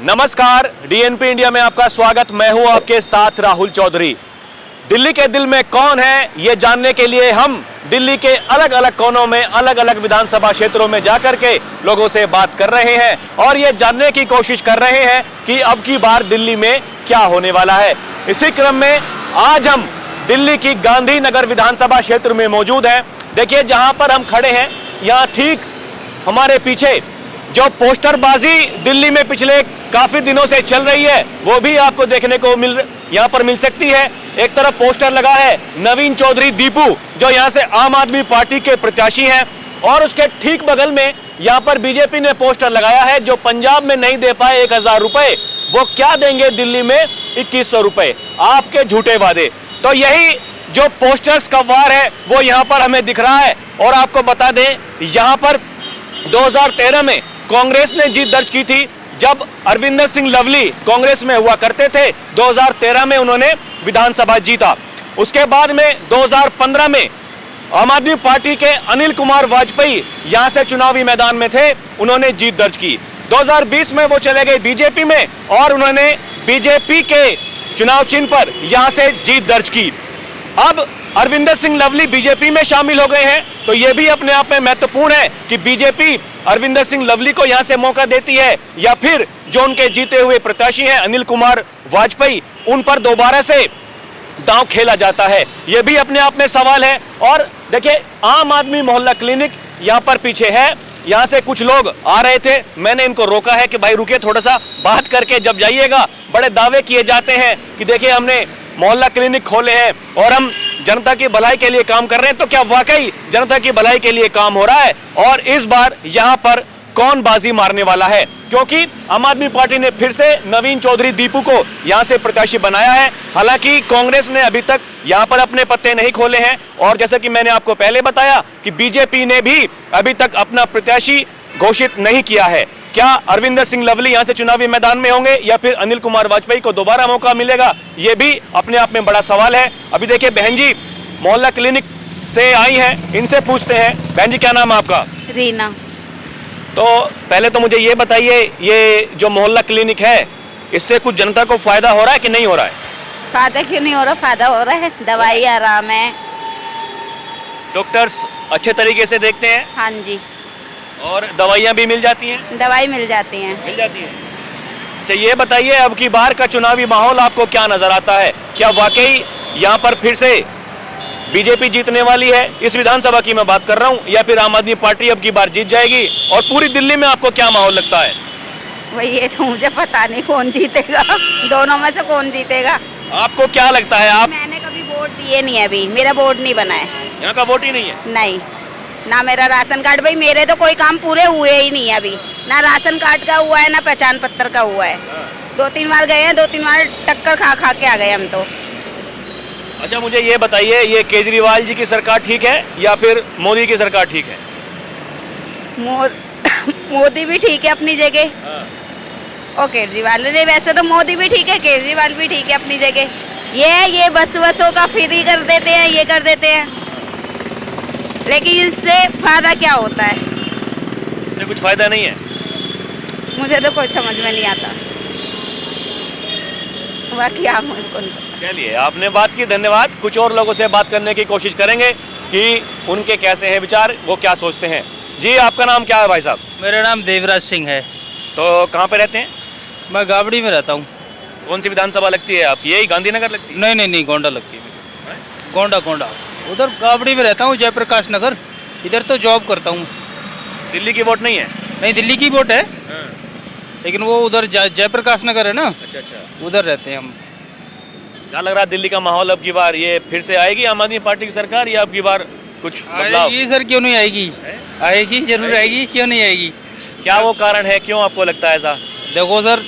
नमस्कार, DNP India में आपका स्वागत। मैं हूं आपके साथ राहुल चौधरी। दिल्ली के दिल में कौन है, ये जानने के लिए हम दिल्ली के अलग अलग कोनों में अलग अलग विधानसभा क्षेत्रों में जाकर के लोगों से बात कर रहे हैं और ये जानने की कोशिश कर रहे हैं कि अब की बार दिल्ली में क्या होने वाला है। इसी क्रम में आज हम दिल्ली की गांधीनगर विधानसभा क्षेत्र में मौजूद हैं। देखिए, जहां पर हम खड़े हैं, यहाँ ठीक हमारे पीछे जो पोस्टरबाजी दिल्ली में पिछले काफी दिनों से चल रही है, वो भी आपको देखने को यहाँ पर मिल सकती है। एक तरफ पोस्टर लगा है नवीन चौधरी दीपू, जो यहाँ से आम आदमी पार्टी के प्रत्याशी हैं, और उसके ठीक बगल में यहाँ पर बीजेपी ने पोस्टर लगाया है, जो पंजाब में नहीं दे पाए 1000 रुपए, वो क्या देंगे दिल्ली में 2100 रुपए, आपके झूठे वादे। तो यही जो पोस्टर्स का वार है वो यहाँ पर हमें दिख रहा है। और आपको बता दें, यहाँ पर 2013 में कांग्रेस ने जीत दर्ज की थी, जब अरविंदर सिंह लवली कांग्रेस में हुआ करते थे। 2013 में उन्होंने विधानसभा जीता। उसके बाद में 2015 में आम आदमी पार्टी के अनिल कुमार वाजपेयी यहां से चुनावी मैदान में थे, उन्होंने जीत दर्ज की। 2020 में वो चले गए बीजेपी में और उन्होंने बीजेपी के चुनाव चिन्ह पर यहां से जीत दर्ज की। अब अरविंदर सिंह लवली बीजेपी में शामिल हो गए हैं, तो यह भी अपने आप में महत्वपूर्ण है कि बीजेपी अरविंदर सिंह लवली को यहां से मौका देती है या फिर जो उनके जीते हुए प्रत्याशी हैं अनिल कुमार वाजपेयी, उन पर दोबारा से दांव खेला जाता है। यह भी अपने आप में सवाल है। और देखिए, आम आदमी मोहल्ला क्लिनिक यहां पर पीछे है। यहां से कुछ लोग आ रहे थे, मैंने इनको रोका है कि भाई रुकिए, थोड़ा सा बात करके जब जाइएगा। बड़े दावे किए जाते हैं कि देखिए हमने मोहल्ला क्लिनिक खोले हैं और हम जनता की भलाई के लिए काम कर रहे हैं। तो क्या वाकई जनता की भलाई के लिए काम हो रहा है? और इस बार यहाँ पर कौन बाजी मारने वाला है? क्योंकि आम आदमी पार्टी ने फिर से नवीन चौधरी दीपू को यहाँ से प्रत्याशी बनाया है। हालांकि कांग्रेस ने अभी तक यहाँ पर अपने पत्ते नहीं खोले हैं, और जैसा कि मैंने आपको पहले बताया कि बीजेपी ने भी अभी तक अपना प्रत्याशी घोषित नहीं किया है। क्या अरविंदर सिंह लवली यहाँ से चुनावी मैदान में होंगे या फिर अनिल कुमार वाजपेयी को दोबारा मौका मिलेगा, ये भी अपने आप में बड़ा सवाल है। अभी देखिए, बहन जी मोहल्ला क्लिनिक से आई हैं, इनसे पूछते हैं। बहन जी, क्या नाम है आपका? रीना। तो पहले तो मुझे ये बताइए, ये जो मोहल्ला क्लिनिक है, इससे कुछ जनता को फायदा हो रहा है कि नहीं हो रहा है? फायदा क्यों नहीं हो रहा? फायदा हो रहा है, दवाई आराम है, डॉक्टर्स अच्छे तरीके से देखते हैं। हाँ जी। और दवाइयाँ भी मिल जाती हैं? दवाई मिल जाती हैं। मिल जाती है। अच्छा, ये बताइए, अब की बार का चुनावी माहौल आपको क्या नजर आता है? क्या वाकई यहाँ पर फिर से बीजेपी जीतने वाली है? इस विधानसभा की मैं बात कर रहा हूँ, या फिर आम आदमी पार्टी अब की बार जीत जाएगी? और पूरी दिल्ली में आपको क्या माहौल लगता है? वही ये तो मुझे पता नहीं कौन जीतेगा, दोनों में से कौन जीतेगा। आपको क्या लगता है? आप मैंने कभी वोट दिए नहीं है, अभी मेरा वोट नहीं बना है। यहाँ का वोट ही नहीं है? नहीं, ना मेरा राशन कार्ड। भाई मेरे तो कोई काम पूरे हुए ही नहीं है अभी, ना राशन कार्ड का हुआ है ना पहचान पत्र का हुआ है। 2-3 बार गए हैं, 2-3 बार टक्कर खा खा के आ गए हम तो। अच्छा, मुझे ये बताइए, ये केजरीवाल जी की सरकार ठीक है या फिर मोदी की सरकार ठीक है? मोदी भी ठीक है अपनी जगह और केजरीवाल ने, वैसे तो मोदी भी ठीक है, केजरीवाल भी ठीक है अपनी जगह। ये बसों का फ्री कर देते हैं, ये कर देते हैं, लेकिन इससे फायदा क्या होता है? इससे कुछ फायदा नहीं है। मुझे तो कुछ समझ में नहीं आता, बाकी आप मुझको नहीं। चलिए, आपने बात की, धन्यवाद। कुछ और लोगों से बात करने की कोशिश करेंगे कि उनके कैसे हैं विचार, वो क्या सोचते हैं। जी, आपका नाम क्या है भाई साहब? मेरा नाम देवराज सिंह है। तो कहाँ पे रहते हैं? मैं गावड़ी में रहता हूँ। कौन सी विधानसभा लगती है आपकी? यही गांधीनगर लगती है? नहीं, गोंडा लगती है। गोंडा उधर गावड़ी में रहता हूँ, जयप्रकाश नगर। इधर तो जॉब करता हूँ। दिल्ली की वोट नहीं है? नहीं, दिल्ली की वोट है, लेकिन वो उधर जयप्रकाश नगर है ना, अच्छा, उधर रहते हैं हम। क्या लग रहा है दिल्ली का माहौल अब की बार? ये फिर से आएगी आम आदमी पार्टी की सरकार या अब की बार कुछ बदलाव? आएगी सर, क्यों नहीं आएगी? आएगी, जरूर आएगी, क्यों नहीं आएगी? क्या वो कारण है, क्यों आपको लगता है ऐसा? देखो सर,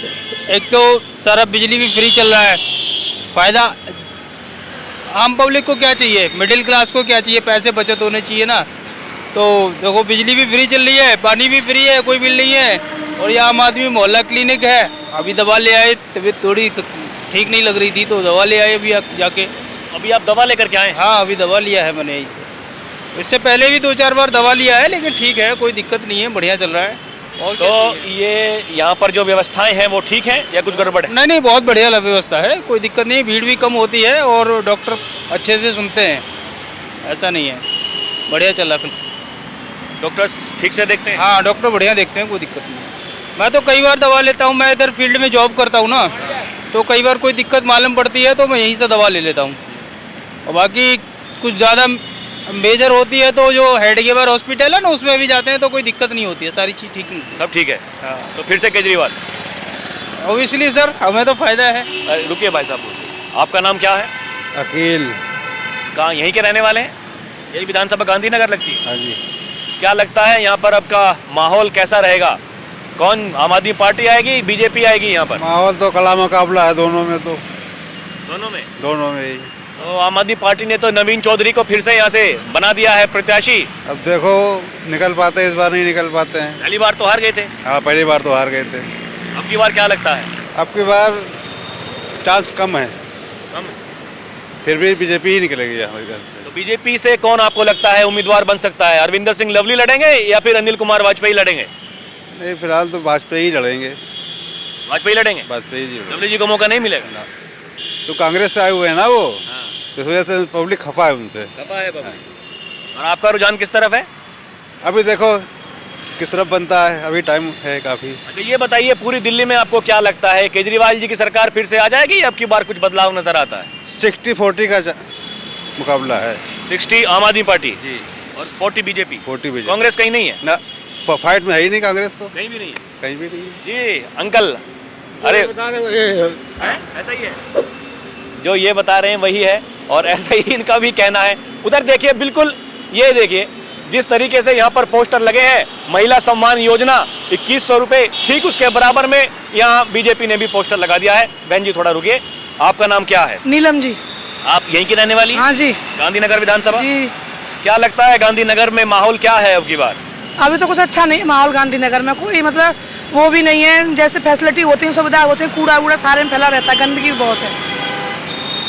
एक तो सारा बिजली भी फ्री चल रहा है, फायदा आम पब्लिक को क्या चाहिए, मिडिल क्लास को क्या चाहिए? पैसे बचत होने चाहिए ना। तो देखो, बिजली भी फ्री चल रही है, पानी भी फ्री है, कोई बिल नहीं है। और ये आम आदमी मोहल्ला क्लिनिक है, अभी दवा ले आए, तबीयत थोड़ी ठीक नहीं लग रही थी तो दवा ले आए अभी जाके। अभी आप दवा लेकर के आए? हाँ, अभी दवा लिया है मैंने यहीं से। इससे पहले भी 2-4 बार दवा लिया है, लेकिन ठीक है, कोई दिक्कत नहीं है, बढ़िया चल रहा है। और तो ये यहाँ पर जो व्यवस्थाएं हैं वो ठीक हैं या कुछ गड़बड़ है? नहीं नहीं, बहुत बढ़िया व्यवस्था है, कोई दिक्कत नहीं, भीड़ भी कम होती है और डॉक्टर अच्छे से सुनते हैं, ऐसा नहीं है, बढ़िया चल रहा है। डॉक्टर्स ठीक से देखते हैं? हाँ, डॉक्टर बढ़िया देखते हैं, कोई दिक्कत नहीं है। मैं तो कई बार दवा लेता हूँ, मैं इधर फील्ड में जॉब करता हूँ ना, तो कई बार कोई दिक्कत मालूम पड़ती है तो मैं यहीं से दवा ले लेता हूँ। और बाकी कुछ ज़्यादा मेजर होती है तो जो हेडगेवर हॉस्पिटल है ना, उसमें भी जाते हैं तो कोई दिक्कत नहीं होती है, सारी चीज़ ठीक नहीं होती। सब ठीक है? हाँ, तो फिर से केजरीवाल? ओबियसली सर, हमें तो फ़ायदा है। अरे रुकिए भाई साहब, आपका नाम क्या है? अकील। कहाँ, यहीं के रहने वाले हैं? यही विधानसभा गांधीनगर लगती है? हाँ जी। क्या लगता है यहाँ पर आपका माहौल कैसा रहेगा? कौन, आम आदमी पार्टी आएगी, बीजेपी आएगी यहाँ पर? माहौल तो कला मुकाबला है दोनों में, तो दोनों में? दोनों में ही। तो आम आदमी पार्टी ने तो नवीन चौधरी को फिर से यहाँ से बना दिया है प्रत्याशी। अब देखो निकल पाते हैं, इस बार नहीं निकल पाते हैं। पहली बार तो हार गए थे। हाँ, पहली बार तो हार गए थे। अब की बार क्या लगता है? अब की बार चांस कम है, कम? फिर भी बीजेपी ही निकलेगी यहाँ इधर से। तो बीजेपी से कौन आपको लगता है उम्मीदवार बन सकता है? अरविंदर सिंह लवली लड़ेंगे या फिर अनिल कुमार वाजपेयी लड़ेंगे? नहीं, फिलहाल तो वाजपेयी ही लड़ेंगे। वाजपेयी लड़ेंगे? वाजपेयी जी लवली जी को मौका नहीं मिलेगा? ना। तो कांग्रेस से आए हुए हैं ना वो, हाँ। इस वजह से पब्लिक खपा है उनसे। खपा है बाबू। और आपका रुझान किस तरफ है? अभी देखो किस तरफ बनता है, अभी टाइम है काफ़ी। अच्छा ये बताइए, पूरी दिल्ली में आपको क्या लगता है, केजरीवाल जी की सरकार फिर से आ जाएगी या अब की बार कुछ बदलाव नजर आता है? 60-40 का मुकाबला है। 60 आम आदमी पार्टी जी और 40 बीजेपी। 40 बीजेपी। कांग्रेस कहीं नहीं है? ना, फाइट में है ही नहीं कांग्रेस, तो कहीं भी नहीं है कहीं भी नहीं है। जी अंकल। अरे ऐसा ही है, जो ये बता रहे हैं वही है और ऐसा ही इनका भी कहना है। उधर देखिए, बिल्कुल ये देखिए जिस तरीके से यहाँ पर पोस्टर लगे हैं, महिला सम्मान योजना 2100 रुपये, ठीक उसके बराबर में यहाँ बीजेपी ने भी पोस्टर लगा दिया है। बहन जी थोड़ा रुकिए, आपका नाम क्या है? नीलम जी। आप यहीं की रहने वाली हैं? हाँ जी। गांधीनगर विधानसभा? जी। क्या लगता है गांधीनगर में माहौल क्या है अब की बार? अभी तो कुछ अच्छा नहीं है माहौल गांधीनगर में, कोई मतलब वो भी नहीं है, जैसे फैसिलिटी होती है सुविधा होती है, कूड़ा वूड़ा सारे में फैला रहता है, गंदगी भी बहुत है।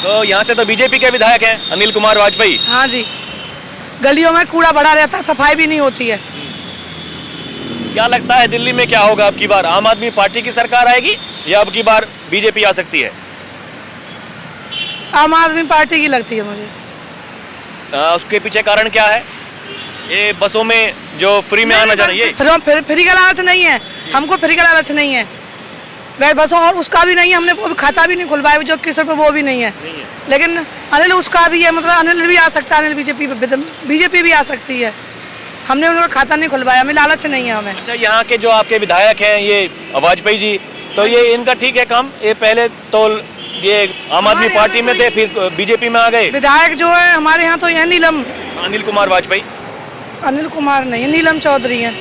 तो यहाँ से तो बीजेपी के विधायक हैं अनिल कुमार वाजपेयी। हाँ जी, गलियों में कूड़ा भरा रहता है, सफाई भी नहीं होती है। क्या लगता है दिल्ली में क्या होगा अब की बार? आम आदमी पार्टी की सरकार आएगी या अब की बार बीजेपी आ सकती है? आम आदमी पार्टी की लगती है मुझे। उसके पीछे कारण क्या है? ये बसों में जो फ्री में आना जाना, ये फ्री का लालच नहीं है, हमको फ्री का लालच नहीं है। वह बसों और उसका भी नहीं है, हमने वो भी खाता भी नहीं खुलवाया, जो 21 रुपये वो भी नहीं है। लेकिन अनिल उसका भी है, मतलब अनिल भी आ सकता है, अनिल बीजेपी भी आ सकती है। हमने उनका खाता नहीं खुलवाया, हमें लालच नहीं है हमें। अच्छा, यहाँ के जो आपके विधायक हैं ये वाजपेयी जी, तो ये इनका ठीक है काम? ये पहले तो ये आम आदमी पार्टी में थे, फिर बीजेपी में आ गए। विधायक जो है हमारे यहाँ तो यह नीलम, अनिल कुमार वाजपेयी। अनिल कुमार नहीं, नीलम चौधरी हैं।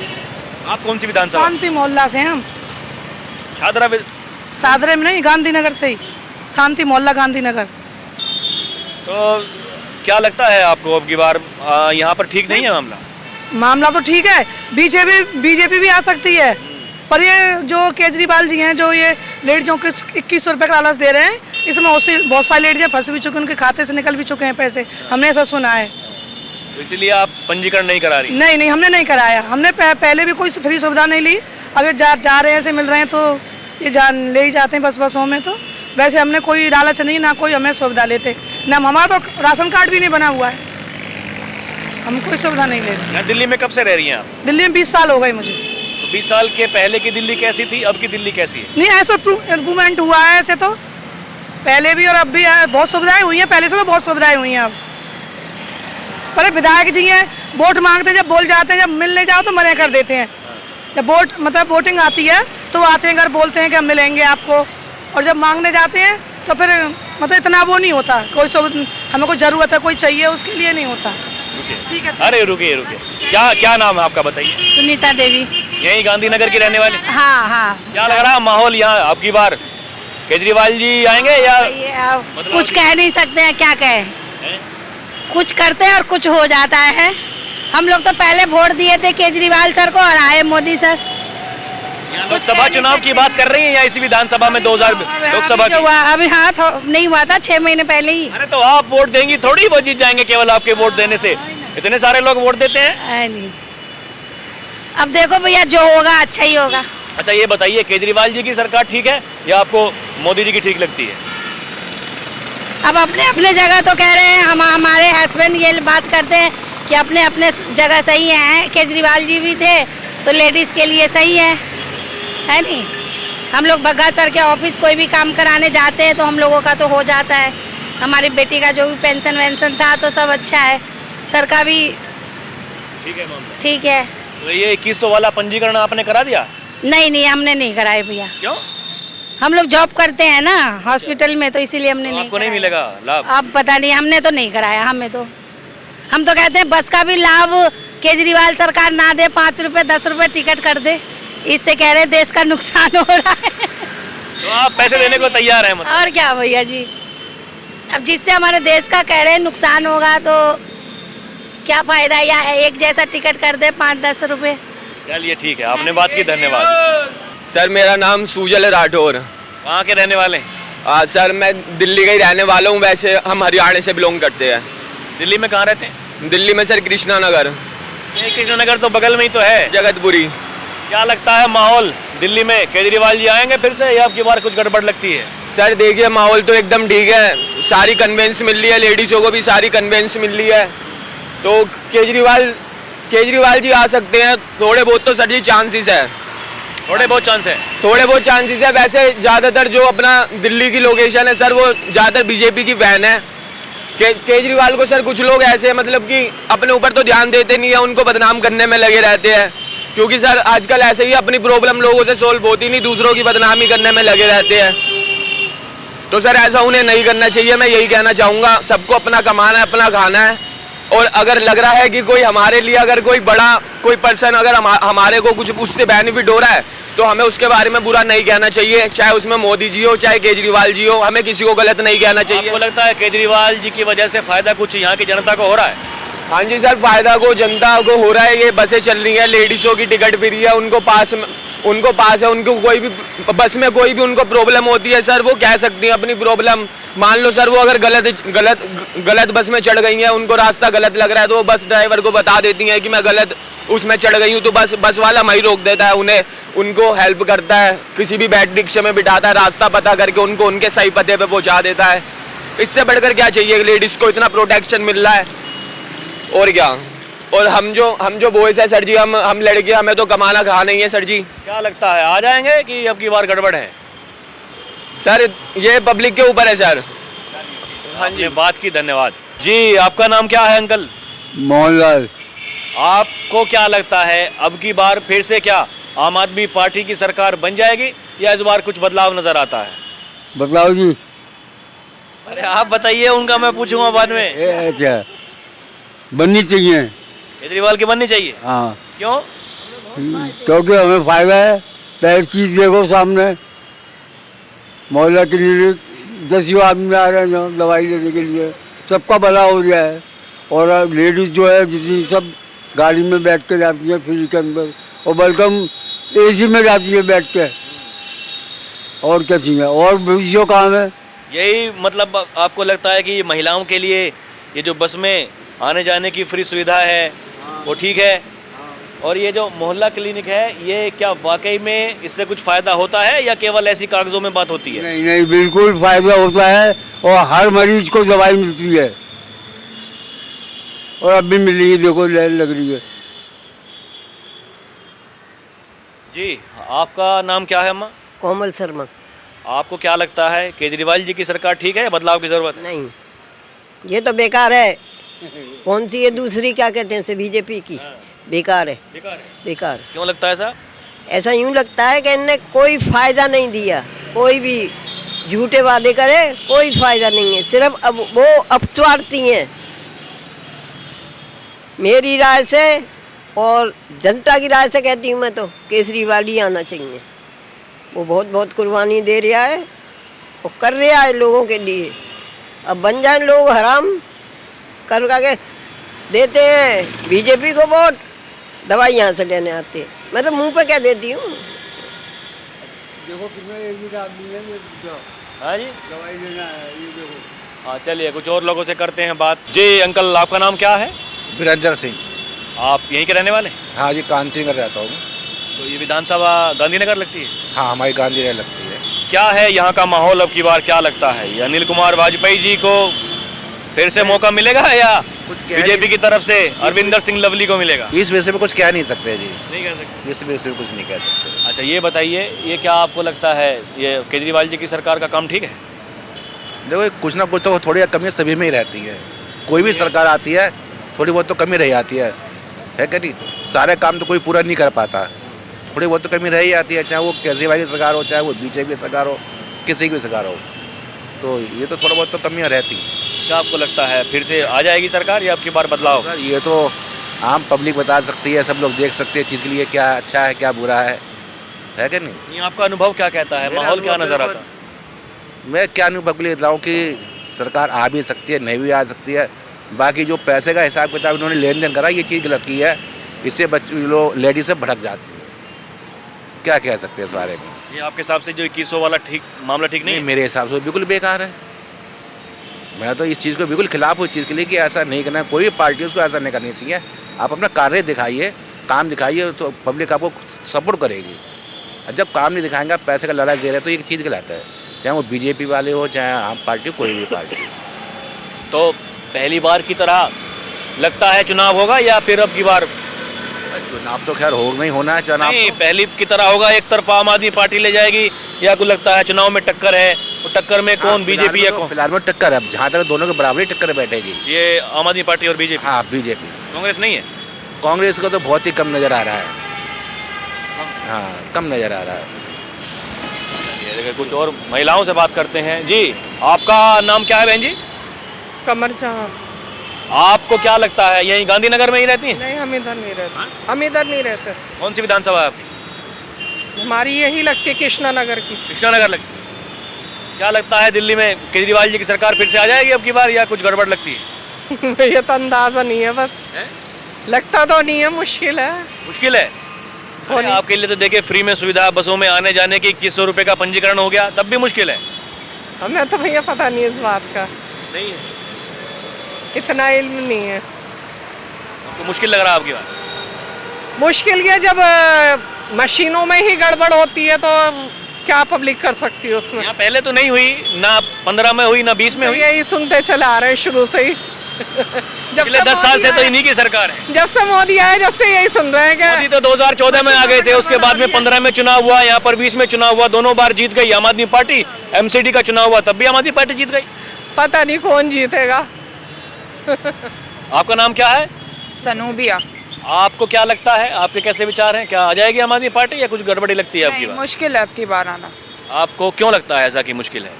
आप कौन सी विधानसभा? शांति मोहल्ला से हैं हम। शादरा सादरे में नहीं, गांधीनगर से ही, शांति मोहल्ला गांधीनगर। तो क्या लगता है आपको अब की बार यहाँ पर ठीक नहीं है मामला? मामला तो ठीक है, बीजेपी भी आ सकती है, पर ये जो केजरीवाल जी हैं, जो ये लेडीजों को 2100 रुपये का लालच दे रहे हैं, इसमें बहुत सारी लेडीजें फंस भी चुकी, उनके खाते से निकल भी चुके हैं पैसे, हमने ऐसा सुना है। तो इसीलिए आप पंजीकरण नहीं करा रही? नहीं, हमने नहीं कराया, हमने पहले भी कोई फ्री सुविधा नहीं ली। अब ये जा रहे हैं, ऐसे मिल रहे हैं तो ये ले ही जाते हैं बसों में। तो वैसे हमने कोई लालच नहीं, ना कोई हमें सुविधा लेते, ना हमारा तो राशन कार्ड भी नहीं बना हुआ है, हम कोई सुविधा नहीं ले रहे। दिल्ली में कब से रह रही हैं आप? दिल्ली में 20 साल हो गए मुझे। तो 20 साल के पहले की दिल्ली कैसी थी, अब की दिल्ली कैसी है? नहीं, ऐसा इम्प्रूवमेंट हुआ है, ऐसे तो पहले भी और अब भी बहुत सुविधाएं हुई हैं, पहले से तो बहुत सुविधाएं हुई हैं अब। पर विधायक जी हैं, वोट मांगते जब बोल जाते हैं, जब मिलने जाओ तो मना कर देते हैं। जब वोटिंग आती है तो आते हैं, घर बोलते हैं कि हम मिलेंगे आपको, और जब मांगने जाते हैं तो फिर मतलब इतना वो नहीं होता, कोई हमें कोई ज़रूरत है, कोई चाहिए, उसके लिए नहीं होता। ठीक है। अरे रुकिए, क्या नाम है आपका, बताइए? सुनीता देवी। यही गांधीनगर की रहने वाली? हाँ। क्या लग रहा है माहौल यहाँ अब की बार केजरीवाल जी आएंगे या? कुछ कह नहीं सकते हैं, क्या कहें, कुछ करते हैं और कुछ हो जाता है। हम लोग तो पहले वोट दिए थे केजरीवाल सर को और आए मोदी सर। लोकसभा चुनाव की बात कर रही हैं या इसी विधानसभा में 2000 लोकसभा जो हुआ अभी? हाँ, नहीं हुआ था, 6 महीने पहले ही। अरे तो आप वोट देंगी थोड़ी, वो जीत जाएंगे केवल आपके वोट देने से? इतने सारे लोग वोट देते हैं। नहीं, अब देखो भैया जो होगा अच्छा ही होगा। अच्छा ये बताइए, केजरीवाल जी की सरकार ठीक है या आपको मोदी जी की ठीक लगती है? अब अपने अपने जगह तो कह रहे हैं, हम हमारे हस्बैंड ये बात करते हैं कि अपने अपने जगह सही हैं। केजरीवाल जी भी थे तो लेडीज़ के लिए सही है नहीं? हम लोग बग्गा सर के ऑफिस कोई भी काम कराने जाते हैं तो हम लोगों का तो हो जाता है। हमारी बेटी का जो भी पेंशन वेंशन था तो सब अच्छा है, सर का भी ठीक है मामला। ठीक है। तो ये 2100 वाला पंजीकरण आपने करा दिया? नहीं हमने नहीं कराए भैया। क्यों? हम लोग जॉब करते हैं ना हॉस्पिटल में, तो इसीलिए हमने तो नहीं आपको नहीं कराया। मिलेगा लाभ? अब पता नहीं, हमने तो नहीं कराया। हम तो कहते हैं बस का भी लाभ केजरीवाल सरकार ना दे, 5 रुपए 10 रुपए टिकट कर दे, इससे कह रहे देश का नुकसान हो रहा है। तो आप पैसे देने को तैयार हैं मतलब? और क्या भैया जी, अब जिससे हमारे देश का कह रहे हैं नुकसान होगा तो क्या फायदा, या एक जैसा टिकट कर दे 5-10 रुपए। चलिए ठीक है, आपने बात की, धन्यवाद। सर मेरा नाम सुजल राठौर। कहाँ के रहने वाले हैं? सर मैं दिल्ली का ही रहने वाला हूँ, वैसे हम हरियाणा से बिलोंग करते हैं। दिल्ली में कहाँ रहते हैं? दिल्ली में सर कृष्णा नगर। ये कृष्णनगर तो बगल में ही तो है। जगतपुरी। क्या लगता है माहौल दिल्ली में, केजरीवाल जी आएंगे फिर से या अब की बार कुछ गड़बड़ लगती है? सर देखिए माहौल तो एकदम ठीक है, सारी कन्वेंस मिल रही है, लेडीज़ों को भी सारी कन्वेंस मिल रही है, तो केजरीवाल जी आ सकते हैं। थोड़े बहुत तो सर जी चांसेस है, थोड़े बहुत चांस है। थोड़े बहुत चांसेस है। वैसे ज़्यादातर जो अपना दिल्ली की लोकेशन है सर, वो ज़्यादातर बीजेपी की वैन है। केजरीवाल को सर कुछ लोग ऐसे मतलब कि अपने ऊपर तो ध्यान देते नहीं है, उनको बदनाम करने में लगे रहते हैं, क्योंकि सर आजकल ऐसे ही अपनी प्रॉब्लम लोगों से सोल्व होती नहीं, दूसरों की बदनामी करने में लगे रहते हैं। तो सर ऐसा उन्हें नहीं करना चाहिए। मैं यही कहना चाहूँगा, सबको अपना कमाना है, अपना खाना है, और अगर लग रहा है कि कोई हमारे लिए अगर कोई बड़ा कोई पर्सन अगर हमारे को कुछ उससे बेनिफिट हो रहा है तो हमें उसके बारे में बुरा नहीं कहना चाहिए, चाहे उसमें मोदी जी हो चाहे केजरीवाल जी हो, हमें किसी को गलत नहीं कहना चाहिए। आपको लगता है केजरीवाल जी की वजह से फायदा कुछ यहाँ की जनता को हो रहा है? हाँ जी सर, फायदा को जनता को हो रहा है। ये बसें चल रही हैं, लेडीज़ों की टिकट फ्री है, उनको पास है, उनको कोई भी बस में कोई भी उनको प्रॉब्लम होती है सर, वो कह सकती हैं अपनी प्रॉब्लम। मान लो सर वो अगर गलत बस में चढ़ गई हैं, उनको रास्ता गलत लग रहा है, तो वो बस ड्राइवर को बता देती हैं कि मैं गलत उसमें चढ़ गई हूँ, तो बस वाला वहीं रोक देता है, उनको हेल्प करता है, किसी भी बैड रिक्शे में बिठाता है, रास्ता पता करके उनको उनके सही पते पे पहुँचा देता है। इससे बढ़कर क्या चाहिए? लेडीज़ को इतना प्रोटेक्शन मिल रहा है, और क्या। और हम जो बॉयज है सर जी, हम लड़के, हमें तो कमाना खा नहीं है सर जी। क्या लगता है आ जाएंगे कि अब की बार गड़बड़ है? सर ये पब्लिक के ऊपर है सर। हाँ जी, बात की, धन्यवाद जी। आपका नाम क्या है अंकल? मोहनलाल। आपको क्या लगता है अब की बार फिर से क्या आम आदमी पार्टी की सरकार बन जाएगी या इस बार कुछ बदलाव नजर आता है? बताओ जी। अरे आप बताइए, उनका मैं पूछूंगा बाद में। अच्छा, बननी चाहिए। केजरीवाल की बननी चाहिए? हाँ, क्यों? क्योंकि हमें फायदा है। पहली चीज़ देखो सामने, मोहल्ला क्लिनिक 10 आदमी आ रहे हैं जो दवाई लेने के लिए, सबका भला हो गया है। और लेडीज़ जो है जितनी सब गाड़ी में बैठ के जाती है फ्री के अंदर, और वेलकम एसी में जाती है बैठ के, और क्या चाहिए? और भी जो काम है यही मतलब आपको लगता है कि महिलाओं के लिए ये जो बस में आने जाने की फ्री सुविधा है वो ठीक है? और ये जो मोहल्ला क्लिनिक है, ये क्या वाकई में इससे कुछ फायदा होता है या केवल ऐसी कागजों में बात होती है? नहीं, बिल्कुल फायदा होता है, और हर मरीज को दवाई मिलती है, और अब भी मिल रही है, देखो लाइन लग रही है। जी, आपका नाम क्या है अम्मा? कोमल शर्मा। आपको क्या लगता है केजरीवाल जी की सरकार ठीक है, बदलाव की जरूरत है? नहीं, ये तो बेकार है। कौन सी ये दूसरी क्या कहते हैं उसे, बीजेपी की, बेकार है। बेकार। क्यों लगता है ऐसा? ऐसा यूं लगता है कि इनने कोई फायदा नहीं दिया, कोई भी झूठे वादे करे, कोई फायदा नहीं है, सिर्फ अब वो अपस्वार्थी हैं। मेरी राय से और जनता की राय से कहती हूँ मैं तो केजरीवाल ही आना चाहिए। वो बहुत कुर्बानी दे रहा है, वो कर रहा है लोगों के लिए। अब बन जाए लोग हराम कर के देते हैं बीजेपी को वोट, दवाई यहाँ से लेने आते हैं। मैं तो मुंह पे कह देती हूँ। देखो कितना एजेड आदमी है ये, हाँ जी, दवाई लेना है, ये देखो। हाँ चलिए कुछ और लोगों से करते हैं बात। जी अंकल, आपका नाम क्या है? वीरेंद्र सिंह। आप यहीं के रहने वाले हैं? हाँ जी, कांति नगर रहता हूँ। तो ये विधानसभा गांधीनगर लगती है? हाँ, हमारी गांधी नगर लगती है। क्या है यहाँ का माहौल अब की बार, क्या लगता है ये अनिल कुमार वाजपेयी जी को फिर से मौका मिलेगा या कुछ कह बीजेपी की तरफ से अरविंदर सिंह लवली को मिलेगा? इस विषय में कुछ कह नहीं सकते जी, नहीं कह सकते। इस विषय में कुछ नहीं कह सकते। अच्छा ये बताइए, ये क्या आपको लगता है ये केजरीवाल जी की सरकार का काम ठीक है? देखो, कुछ ना कुछ तो थोड़ी कमी सभी में ही रहती है। कोई भी सरकार आती है थोड़ी बहुत तो कमी रह जाती है कि नहीं? सारे काम तो कोई पूरा नहीं कर पाता, थोड़ी बहुत तो कमी रह ही जाती है, चाहे वो केजरीवाल की सरकार हो, चाहे वो बीजेपी की सरकार हो, किसी की भी सरकार हो, तो ये तो थोड़ा बहुत तो कमियाँ रहती हैं। क्या आपको लगता है फिर से आ जाएगी सरकार या आपकी बार बदलाव? सर, ये तो आम पब्लिक बता सकती है, सब लोग देख सकते हैं चीज़ के लिए क्या अच्छा है क्या बुरा है कि नहीं? ये आपका अनुभव क्या कहता है, मेरा माहौल क्या अनुभव नजर देखो, आता है? मैं क्या अनुभव के लिए बताऊँ कि सरकार आ भी सकती है, नहीं भी आ सकती है। बाकी जो पैसे का हिसाब किताब इन्होंने लेन देन करा, ये चीज़ गलत की है, इससे बच्चे लोग लेडीज से भड़क जाती है। क्या कह सकते हैं इस बारे में? ये आपके हिसाब से जो 2100 वाला ठीक मामला ठीक नहीं नहीं, है? मेरे हिसाब से बिल्कुल बेकार है। मैं तो इस चीज़ को बिल्कुल खिलाफ हूँ, इस चीज़ के लिए कि ऐसा नहीं करना, कोई भी पार्टी उसको ऐसा नहीं करनी चाहिए। आप अपना कार्य दिखाइए, काम दिखाइए, तो पब्लिक आपको सपोर्ट करेगी। और जब काम नहीं दिखाएंगे, आप पैसे का लड़ाई दे रहे हैं, तो ये चीज़ गलत है, चाहे वो बीजेपी वाले हो, चाहे आम पार्टी, कोई भी पार्टी। तो पहली बार की तरह लगता है चुनाव होगा या फिर अब की बार? चुनाव तो खैर हो नहीं होना है, चुनाव नहीं, पहली की तरह होगा, एक तरफा आम आदमी पार्टी ले जाएगी या आपको लगता है चुनाव में टक्कर है, तो टक्कर में कौन, बीजेपी या कौन? फिलहाल में टक्कर है, जहाँ तक दोनों के बराबरी टक्कर बैठेगी। ये आम आदमी पार्टी और बीजेपी? हाँ, बीजेपी। कांग्रेस नहीं है? कांग्रेस का तो बहुत ही कम नज़र आ रहा है। हाँ, कम नज़र आ रहा है। ये देखिए, कुछ और महिलाओं से बात करते हैं। जी, आपका नाम क्या है बहन जी? कमर जहाँ आपको क्या लगता है यही गांधीनगर में ही रहती हैं? नहीं, हम इधर नहीं रहते, हम इधर नहीं रहते। कौन सी विधानसभा है आपकी? हमारी यही लगती है कृष्णा नगर की। कृष्णानगर लगती है। क्या लगता है दिल्ली में केजरीवाल जी की सरकार फिर से आ जाएगी अब की बार या कुछ गड़बड़ लगती है? ये तो अंदाजा नहीं है, बस लगता तो नहीं है, मुश्किल है। मुश्किल है? अरे आपके लिए तो देखिए फ्री में सुविधा, बसों में आने जाने की, 2100 रुपये का पंजीकरण हो गया, तब भी मुश्किल है। हमें तो भैया पता नहीं इस बात का, नहीं है? इतना इल्म नहीं है। आपको मुश्किल लग रहा है आपकी बात? मुश्किल ये जब मशीनों में ही गड़बड़ होती है तो क्या पब्लिक कर सकती है उसमें? यहाँ पहले तो नहीं हुई ना, 15 में हुई ना 20 में तो हुई, यही सुनते चले आ रहे हैं शुरू से ही। पिछले 10 साल से तो इन्हीं की सरकार है। जब से मोदी आए, जब से यही सुन रहे हैं क्या? मोदी तो 2014 में आ गए थे, उसके बाद में 15 में चुनाव हुआ, यहाँ पर 20 में चुनाव हुआ, दोनों बार जीत गई आम आदमी पार्टी। एमसीडी का चुनाव हुआ, तब भी आम आदमी पार्टी जीत गई। पता नहीं कौन जीतेगा। आपका नाम क्या है? सनूबिया। आपको क्या लगता है, आपके कैसे विचार हैं, क्या आ जाएगी आम आदमी पार्टी या कुछ गड़बड़ी लगती है आपकी नहीं, बात? मुश्किल है अब की बार आना। आपको क्यों लगता है ऐसा कि मुश्किल है?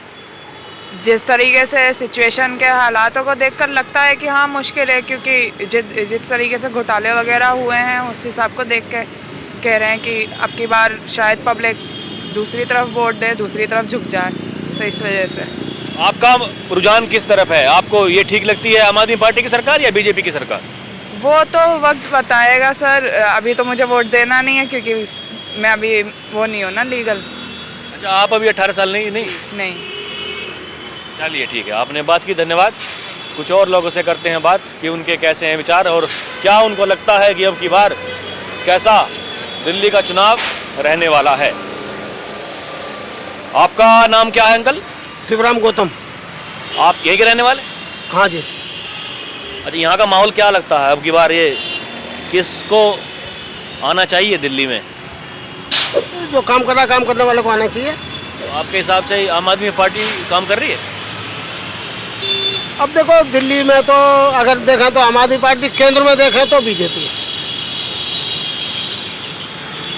जिस तरीके से सिचुएशन के हालातों को देखकर लगता है कि हाँ मुश्किल है, क्योंकि जिस तरीके से घोटाले वगैरह हुए हैं उस हिसाब को देख के कह रहे हैं कि अब की बार शायद पब्लिक दूसरी तरफ वोट दे, दूसरी तरफ झुक जाए, तो इस वजह से। आपका रुझान किस तरफ है? आपको ये ठीक लगती है आम आदमी पार्टी की सरकार या बीजेपी की सरकार? वो तो वक्त बताएगा सर, अभी तो मुझे वोट देना नहीं है क्योंकि मैं अभी वो नहीं हूँ ना लीगल। अच्छा, आप अभी 18 साल नहीं? नहीं। चलिए ठीक है, आपने बात की, धन्यवाद। कुछ और लोगों से करते हैं बात कि उनके कैसे हैं विचार और क्या उनको लगता है कि अब की बार कैसा दिल्ली का चुनाव रहने वाला है। आपका नाम क्या है अंकल? शिवराम गौतम। आप यहीं के रहने वाले? हाँ जी। अच्छा, यहाँ का माहौल क्या लगता है अब की बार, ये किसको आना चाहिए दिल्ली में? जो काम कर रहा है, काम करने वाले को आना चाहिए। तो आपके हिसाब से आम आदमी पार्टी काम कर रही है? अब देखो, दिल्ली में तो अगर देखें तो आम आदमी पार्टी, केंद्र में देखें तो बीजेपी,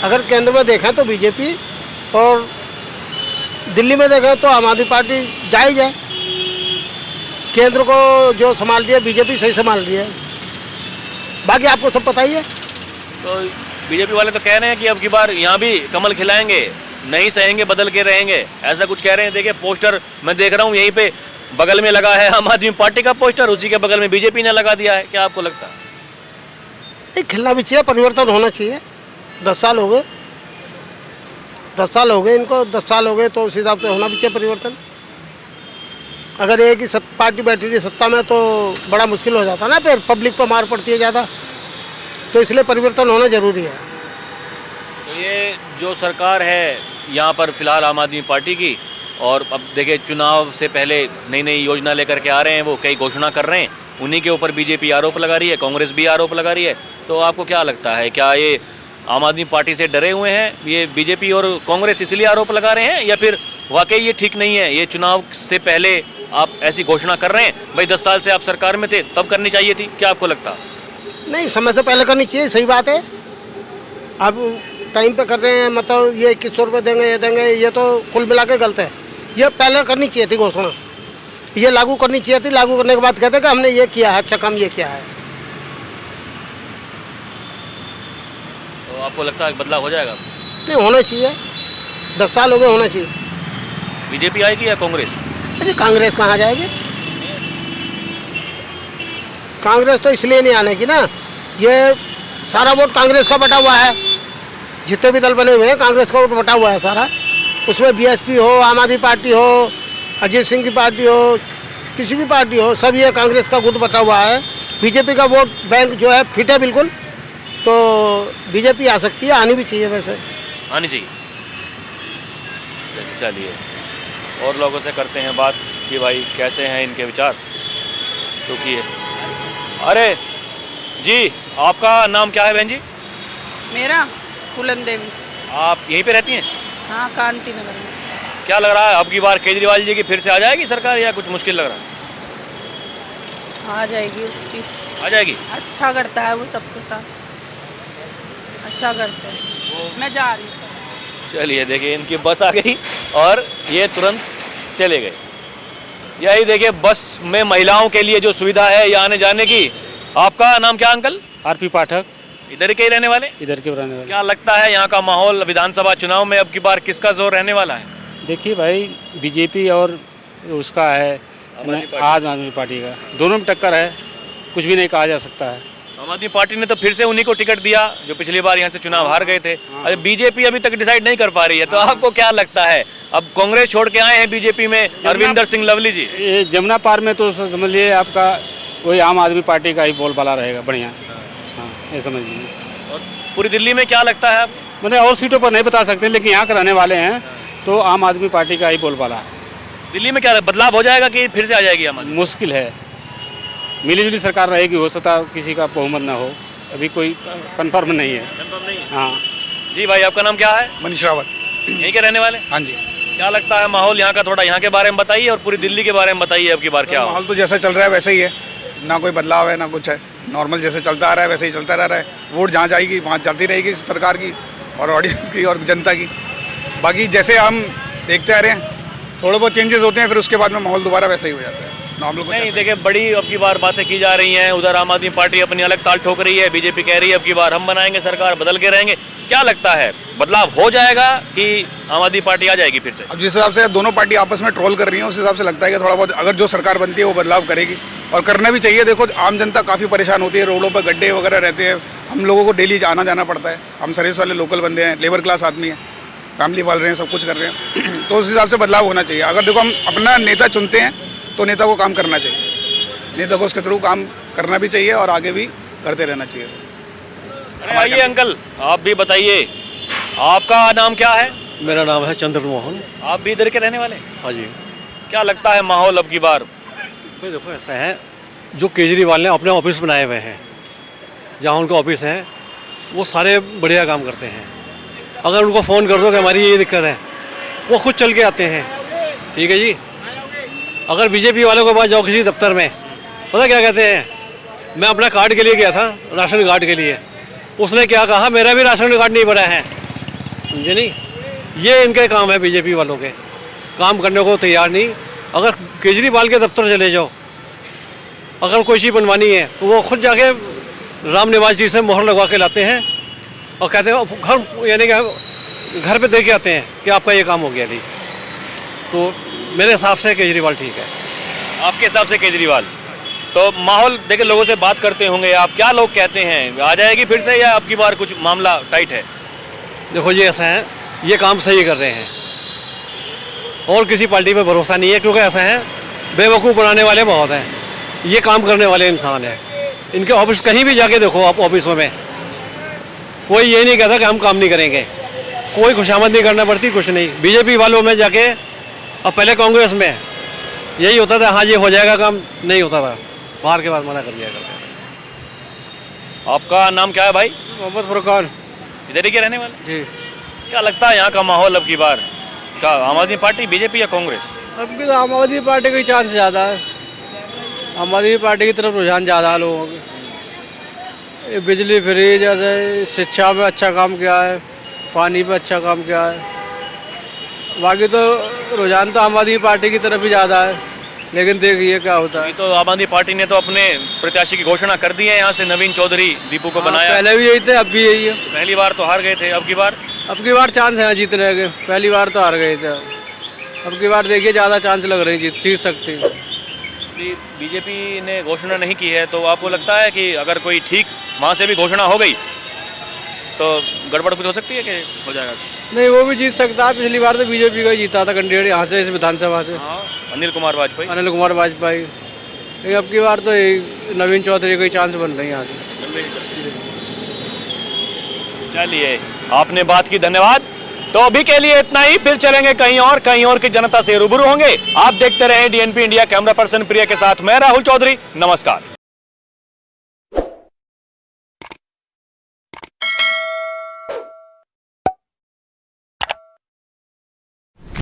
अगर केंद्र में देखें तो बीजेपी और दिल्ली में देखें तो आम आदमी पार्टी जायज़ है। केंद्र को जो संभाल रही है बीजेपी सही संभाल रही है, बाकी आपको सब पता ही है। तो बीजेपी वाले तो कह रहे हैं कि अब की बार यहाँ भी कमल खिलाएंगे, नहीं सहेंगे, बदल के रहेंगे, ऐसा कुछ कह रहे हैं। देखिए पोस्टर मैं देख रहा हूँ, यहीं पे बगल में लगा है आम आदमी पार्टी का पोस्टर, उसी के बगल में बीजेपी ने लगा दिया है। क्या आपको लगता है? नहीं, खिलना भी चाहिए, परिवर्तन होना चाहिए। 10 साल हो गए, 10 साल हो गए इनको, 10 साल हो गए, तो उस हिसाब से होना भी चाहिए परिवर्तन। अगर एक ही पार्टी बैठी रही सत्ता में तो बड़ा मुश्किल हो जाता ना, फिर पब्लिक पर मार पड़ती है ज़्यादा। तो इसलिए परिवर्तन होना जरूरी है। तो ये जो सरकार है यहाँ पर फिलहाल आम आदमी पार्टी की, और अब देखिए चुनाव से पहले नई नई योजना लेकर के आ रहे हैं, वो कई घोषणा कर रहे हैं, उन्हीं के ऊपर बीजेपी आरोप लगा रही है, कांग्रेस भी आरोप लगा रही है। तो आपको क्या लगता है, क्या ये आम आदमी पार्टी से डरे हुए हैं ये बीजेपी और कांग्रेस, इसलिए आरोप लगा रहे हैं, या फिर वाकई ये ठीक नहीं है, ये चुनाव से पहले आप ऐसी घोषणा कर रहे हैं? भाई 10 साल से आप सरकार में थे, तब करनी चाहिए थी, क्या आपको लगता? नहीं, समय से पहले करनी चाहिए, सही बात है। अब टाइम पे कर रहे हैं, मतलब ये 2100 रुपये देंगे, ये देंगे, ये तो कुल मिला के गलत है। ये पहले करनी चाहिए थी घोषणा, ये लागू करनी चाहिए थी। लागू करने के बाद कहते कि हमने ये किया है, अच्छा काम ये किया है। तो आपको लगता है बदलाव हो जाएगा? नहीं, होना चाहिए, 10 साल हो गए, होना चाहिए। बीजेपी आएगी या कांग्रेस? अरे कांग्रेस कहाँ जाएगी? कांग्रेस तो इसलिए नहीं आने की ना, ये सारा वोट कांग्रेस का बटा हुआ है। जितने भी दल बने हुए हैं कांग्रेस का वोट बटा हुआ है सारा। उसमें बीएसपी हो, आम आदमी पार्टी हो, अजीत सिंह की पार्टी हो, किसी की पार्टी हो, सब ये कांग्रेस का गुट बटा हुआ है। बीजेपी का वोट बैंक जो है फिट है बिल्कुल, तो बीजेपी आ सकती है, आनी भी चाहिए, वैसे आनी चाहिए। चलिए और लोगों से करते हैं बात कि भाई कैसे हैं इनके विचार। रुकिए, अरे जी, आपका नाम क्या है बहन जी? मेरा फूलन देवी। आप यहीं पे रहती हैं? हाँ, कांति नगर में। क्या लग रहा है अब की बार केजरीवाल जी की फिर से आ जाएगी सरकार, या कुछ मुश्किल लग रहा है? आ जाएगी उसकी, आ जाएगी। अच्छा करता है वो, सबको था अच्छा करते हैं। मैं जा रही हूँ। चलिए देखिए, इनकी बस आ गई और ये तुरंत चले गए। यही देखिए, बस में महिलाओं के लिए जो सुविधा है ये आने जाने की। आपका नाम क्या अंकल? आरपी पाठक। इधर के ही रहने वाले? इधर के रहने वाले। क्या लगता है यहाँ का माहौल विधानसभा चुनाव में अब की बार किसका जोर रहने वाला है? देखिए भाई, बीजेपी और उसका है आम आदमी पार्टी का, दोनों में टक्कर है, कुछ भी नहीं कहा जा सकता है। आम आदमी पार्टी ने तो फिर से उन्हीं को टिकट दिया जो पिछली बार यहाँ से चुनाव हार गए थे। अरे बीजेपी अभी तक डिसाइड नहीं कर पा रही है, तो आपको क्या लगता है? अब कांग्रेस छोड़ के आए हैं बीजेपी में अरविंदर सिंह लवली जी। ये जमुना पार में तो समझ लिए आपका वही आम आदमी पार्टी का ही बोलबाला रहेगा, बढ़िया। हाँ, ये समझ लीजिए। और पूरी दिल्ली में क्या लगता है? मतलब और सीटों पर नहीं बता सकते, लेकिन यहाँ के रहने वाले हैं तो आम आदमी पार्टी का ही बोलबाला है। दिल्ली में क्या बदलाव हो जाएगा कि फिर से आ जाएगी आम आदमी? मुश्किल है, मिली जुली सरकार रहेगी, हो सकता किसी का बहुमत ना हो, अभी कोई कंफर्म नहीं है। कंफर्म नहीं है। हाँ जी भाई, आपका नाम क्या है? मनीष रावत। यहीं के रहने वाले? हाँ जी। क्या लगता है माहौल यहाँ का? थोड़ा यहाँ के बारे में बताइए और पूरी दिल्ली के बारे में बताइए, अब की बार क्या माहौल तो जैसा चल रहा है वैसे ही है, ना कोई बदलाव है ना कुछ है, नॉर्मल जैसे चलता आ रहा है वैसे ही चलता रह रहा है। वोट जहाँ जाएगी वहाँ चलती रहेगी सरकार की और ऑडियंस की और जनता की। बाकी जैसे हम देखते आ रहे हैं, थोड़े बहुत चेंजेस होते हैं, फिर उसके बाद में माहौल दोबारा वैसा ही हो जाता है, नॉर्मल कुछ नहीं। देखिए, बड़ी अब की बार बातें की जा रही हैं, उधर आम आदमी पार्टी अपनी अलग ताल ठोक रही है, बीजेपी कह रही है अब की बार हम बनाएंगे सरकार, बदल के रहेंगे। क्या लगता है, बदलाव हो जाएगा कि आम आदमी पार्टी आ जाएगी फिर से? अब जिस हिसाब से दोनों पार्टी आपस में ट्रोल कर रही हैं, उस हिसाब से लगता है कि थोड़ा बहुत अगर जो सरकार बनती है वो बदलाव करेगी, और करना भी चाहिए। देखो, आम जनता काफ़ी परेशान होती है, रोडों पर गड्ढे वगैरह रहते हैं, हम लोगों को डेली आना जाना पड़ता है। हम सर्विस वाले लोकल बंदे हैं, लेबर क्लास आदमी हैं, फैमिली पाल रहे हैं, सब कुछ कर रहे हैं, तो उस हिसाब से बदलाव होना चाहिए। अगर देखो हम अपना नेता चुनते हैं तो नेता को काम करना चाहिए, नेता को उसके थ्रू काम करना भी चाहिए और आगे भी करते रहना चाहिए। अरे आइए अंकल, आप भी बताइए, आपका नाम क्या है? मेरा नाम है चंद्र मोहन। आप भी इधर के रहने वाले? हाँ जी। क्या लगता है माहौल अब की बार? भाई देखो, ऐसा है, जो केजरीवाल ने अपने ऑफिस बनाए हुए हैं, जहाँ उनका ऑफिस है, वो सारे बढ़िया काम करते हैं। अगर उनको फ़ोन कर दो कि हमारी ये दिक्कत है, वो खुद चल के आते हैं। ठीक है जी। अगर बीजेपी वालों के पास जाओ किसी दफ्तर में, पता क्या कहते हैं? मैं अपना कार्ड के लिए गया था, राशन कार्ड के लिए, उसने क्या कहा, मेरा भी राशन कार्ड नहीं बना है। समझे नहीं? ये इनके काम है, बीजेपी वालों के काम करने को तैयार नहीं। अगर केजरीवाल के दफ्तर चले जाओ, अगर कोई चीज़ बनवानी है तो वो खुद जाके राम निवास जी से मोहर लगवा के लाते हैं और कहते हैं घर, यानी कि घर पे दे के आते हैं कि आपका ये काम हो गया जी। तो मेरे हिसाब से केजरीवाल ठीक है। आपके हिसाब से केजरीवाल? तो माहौल देखिए, लोगों से बात करते होंगे आप, क्या लोग कहते हैं, आ जाएगी फिर से या अब की बार कुछ मामला टाइट है? देखो ये ऐसा है, ये काम सही कर रहे हैं और किसी पार्टी पे भरोसा नहीं है, क्योंकि ऐसा है बेवकूफ़ बनाने वाले बहुत हैं, ये काम करने वाले इंसान हैं। इनके ऑफिस कहीं भी जाके देखो आप, ऑफिसों में कोई ये नहीं कहता कि हम काम नहीं करेंगे, कोई खुशामद नहीं करना पड़ती, कुछ नहीं। बीजेपी वालों में जाके, अब पहले कांग्रेस में यही होता था, हाँ ये हो जाएगा काम, नहीं होता था, बाहर के बाद मना कर दिया करते। आपका नाम क्या है भाई? मोहम्मद फुरकान। इधर ही के रहने वाले? जी। क्या लगता है यहाँ का माहौल अब की बार? क्या आम आदमी पार्टी, बीजेपी या कांग्रेस? अब की तो आम आदमी पार्टी का ही चांस ज़्यादा है, आम आदमी पार्टी की तरफ रुझान ज़्यादा है लोगों के। ये बिजली फ्री, जैसे शिक्षा में अच्छा काम किया है, पानी पे अच्छा काम किया है, बाकी तो रुझान तो आम आदमी पार्टी की तरफ ही ज़्यादा है, लेकिन देखिए क्या होता है। तो आम आदमी पार्टी ने तो अपने प्रत्याशी की घोषणा कर दी है, यहाँ से नवीन चौधरी दीपू को बनाया। पहले भी यही थे, अब भी यही है। पहली बार तो हार गए थे, अब की बार चांस है जीतने के, पहली बार तो हार गए थे, अब की बार देखिए ज़्यादा चांस लग रहे हैं, जीत सकते हैं। बीजेपी ने घोषणा नहीं की है, तो आपको लगता है कि अगर कोई ठीक वहाँ से भी घोषणा हो गई तो गड़बड़ कुछ हो सकती है कि हो जाएगा? नहीं, वो भी जीत सकता है। पिछली बार तो बीजेपी का ही जीता था कैंडिडेट यहाँ से, इस विधानसभा से। अनिल कुमार वाजपेयी। लेकिन अब की बार तो नवीन चौधरी का ही चांस बन रहे हैं यहाँ से। चलिए, आपने बात की, धन्यवाद। तो अभी के लिए इतना ही, फिर चलेंगे कहीं और की जनता से रूबरू होंगे। आप देखते रहे DNP इंडिया। कैमरा पर्सन प्रिया के साथ मैं राहुल चौधरी, नमस्कार।